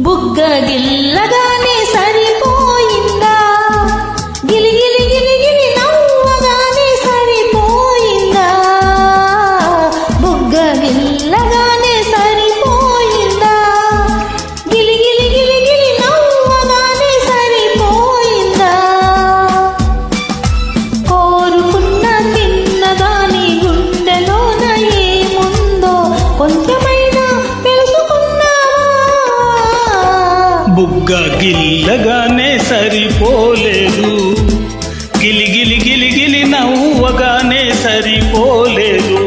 బుగ్గ గిల్లగానే సరిపోయిందా, గిలి గిలి గిలి గిలి నవ్వగానే సరిపోయిందా, బుగ్గ గిల్లగానే సరిపోయిందా, గిలి గిలి గిలి గిలి నవ్వగానే సరిపోయిందా. కోరుకున్న తిన్నదాని గుండెలోన ఏముందో కొంచెమైనా బుగ్గ గిల్లగానే సరిపోలేదు, గిలి గిలి గిలి గిలి నవ్వగానే సరిపోలేదు,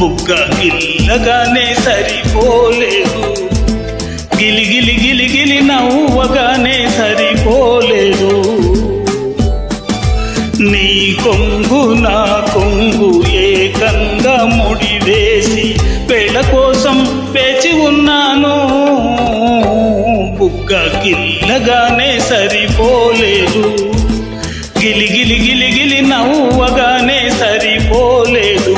బుగ్గ గిల్లగానే సరిపోలేదు, గిలి గిలి గిలి గిలి నవ్వగానే సరిపోలేదు. నీ కొంగు నా కొంగు ఏకంగా ముడివేసి పెళ్ళ కోసం వేచి ఉన్నాను, బుగ్గ గిల్లగానే సరిపోలేదు, గిలి గిలి గిలి గిలి నవ్వగానే సరిపోలేదు.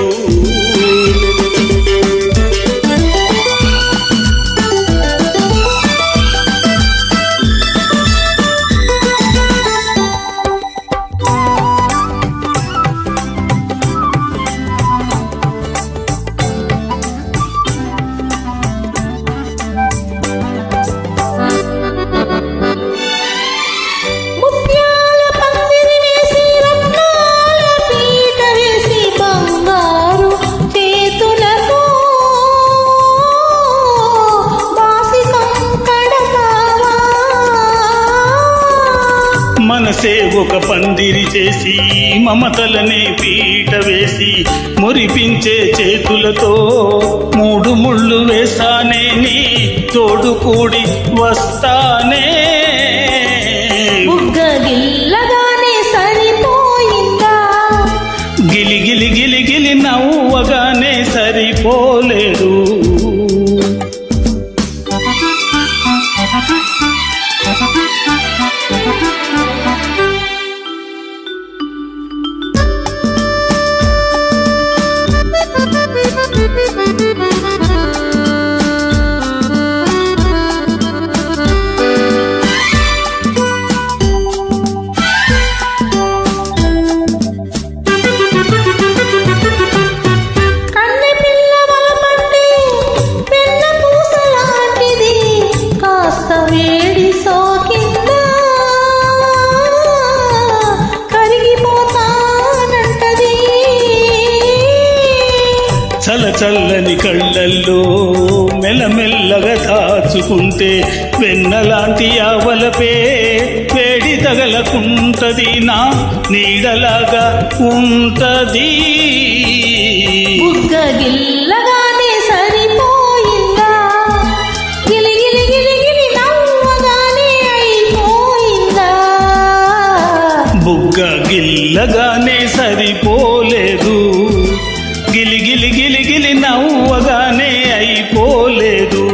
మనసే ఒక పందిరి చేసి మమతలనే పీట వేసి మురిపించే చేతులతో మూడు ముళ్ళు వేస్తానే, నీ తోడు కూడి వస్తానే. బుగ్గ గిల్లగానే సరిపోయిందా, గిలి గిలి గిలి గిలి నవ్వగానే సరిపోలేదు. చల్లని కళ్ళల్లో మెల్లమెల్లగా దాచుకుంటే వెన్నలాంటి ఆవలపే వేడి తగలకుంటది, నా నీడలాగా ఉంటది. బుగ్గ గిల్లగానే సరిపోయిందా, గిలి గిలి గిలి గిలి నవ్వగానే అయిపోయిందా, బుగ్గ గిల్లగానే సరిపోలేదు, గిలి గిలి గిలి గిలి నవ్వగానే అయిపోలేదు.